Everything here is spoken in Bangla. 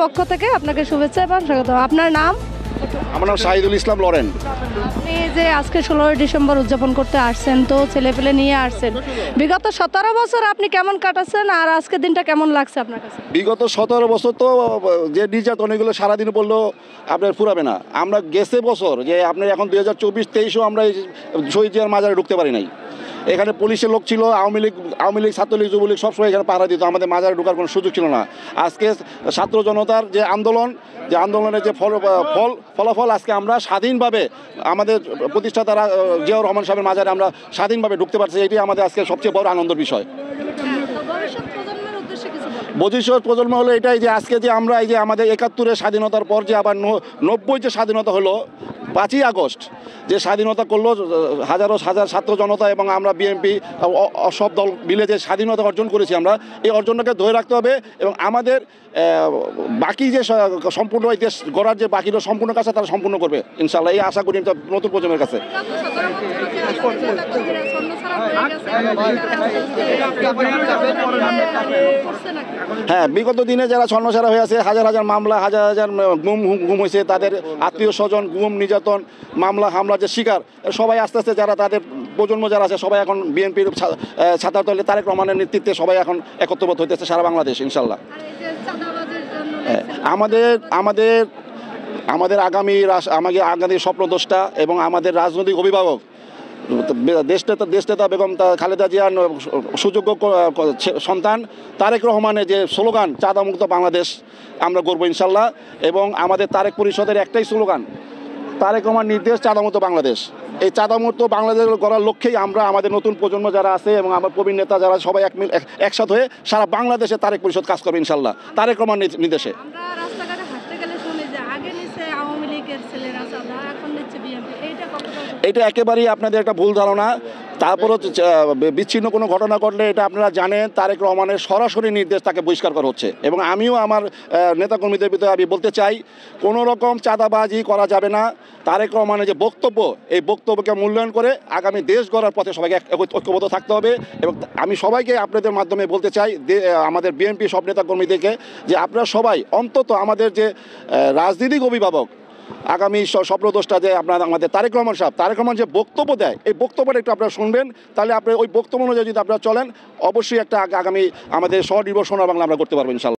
পক্ষ থেকে আপনাকে শুভেচ্ছা এবং স্বাগত। আপনার নাম? আমার নাম শাহিদুল ইসলাম লরেন। আপনি যে আজকে 16 ডিসেম্বর উদযাপন করতে আসছেন, তো ছেলেপেলে নিয়ে আসছেন, বিগত 17 বছর আপনি কেমন কাটাচ্ছেন আর আজকের দিনটা কেমন লাগছে আপনার কাছে? বিগত 17 বছর তো যে নির্যাতন এগুলো সারাদিন বললেও আপনার ফুরাবে না। আমরা গেছে বছর যে আপনার এখন 2024-23ও আমরা এই শহীদ জিয়ার মাজারে ঢুকতে পারি নাই। এখানে পুলিশের লোক ছিল, আওয়ামী লীগ ছাত্রলীগ যুবলীগ সবসময় এখানে পাহারা দিত, আমাদের মাজারে ঢোকার কোনো সুযোগ ছিল না। আজকে ছাত্র জনতার যে আন্দোলনের যে ফলাফল আজকে আমরা স্বাধীনভাবে আমাদের প্রতিষ্ঠাতারা জিয়াউর রহমান সাহেবের মাজারে আমরা স্বাধীনভাবে ঢুকতে পারছি, এটাই আমাদের আজকে সবচেয়ে বড় আনন্দের বিষয়। ভবিষ্যৎ প্রজন্ম হলো এটাই যে আজকে যে আমরা এই যে আমাদের 71-এর স্বাধীনতার পর যে আবার 90 যে স্বাধীনতা হলো 5ই আগস্ট যে স্বাধীনতা করলো হাজার ছাত্র জনতা এবং আমরা বিএনপি সব দল মিলে যে স্বাধীনতা অর্জন করেছি, আমরা এই অর্জনটাকে ধরে রাখতে হবে এবং আমাদের বাকি যে সম্পূর্ণ এই দেশ গড়ার যে বাকি সম্পূর্ণ কাছে তারা সম্পূর্ণ করবে ইনশাল্লাহ, এই আশা করি নতুন প্রজন্মের কাছে। হ্যাঁ, বিগত দিনে যারা ছন্নছাড়া হয়ে আছে, হাজার মামলা, হাজার গুম হয়েছে, তাদের আত্মীয় স্বজন গুম নির্যাতন মামলা হামলার যে শিকার, সবাই আস্তে আস্তে যারা তাদের প্রজন্ম যারা আছে সবাই এখন বিএনপির ছাত্রদলে তারেক রহমানের নেতৃত্বে সবাই এখন একত্রবদ্ধ হইতেছে সারা বাংলাদেশ ইনশাল্লাহ। আমাদের আগামী স্বপ্নদ্রষ্টা এবং আমাদের রাজনৈতিক অভিভাবক দেশনেতা বেগম খালেদা জিয়ার সুযোগ্য সন্তান তারেক রহমানের যে স্লোগান চাঁদামুক্ত বাংলাদেশ আমরা গড়ব ইনশাল্লাহ। এবং আমাদের তারেক পরিষদের একটাই স্লোগান, তারেক রহমান নির্দেশ চাঁদামুক্ত বাংলাদেশ। এই চাঁদামুক্ত বাংলাদেশ গড়ার লক্ষ্যেই আমরা আমাদের নতুন প্রজন্ম যারা আছে এবং আমার প্রবীণ নেতা যারা সবাই একসাথে হয়ে সারা বাংলাদেশে তারেক পরিষদ কাজ করবে ইনশাল্লাহ তারেক রহমান নির্দেশে। এটা একেবারেই আপনাদের একটা ভুল ধারণা। তারপরও বিচ্ছিন্ন কোনো ঘটনা ঘটলে এটা আপনারা জানেন তারেক রহমানের সরাসরি নির্দেশ তাকে বহিষ্কার করা হচ্ছে। এবং আমিও আমার নেতাকর্মীদের ভিতরে আমি বলতে চাই, কোনো রকম চাঁদাবাজি করা যাবে না। তারেক রহমানের যে বক্তব্য, এই বক্তব্যকে মূল্যায়ন করে আগামী দেশ গড়ার পথে সবাইকে ঐক্যবদ্ধ থাকতে হবে। এবং আমি সবাইকে আপনাদের মাধ্যমে বলতে চাই, আমাদের বিএনপি সব নেতাকর্মীদেরকে, যে আপনারা সবাই অন্তত আমাদের যে রাজনৈতিক অভিভাবক আগামী স্বপ্নদ্রষ্টা যে আমাদের তারেক রহমান যে বক্তব্য দেয়, এই বক্তব্যটা একটু আপনারা শুনবেন, তাহলে আপনি ওই বক্তব্য অনুযায়ী যদি আপনারা চলেন অবশ্যই একটা আগামী আমাদের স্বনির্ভর সোনার বাংলা আমরা করতে পারবো ইনশাল্লাহ।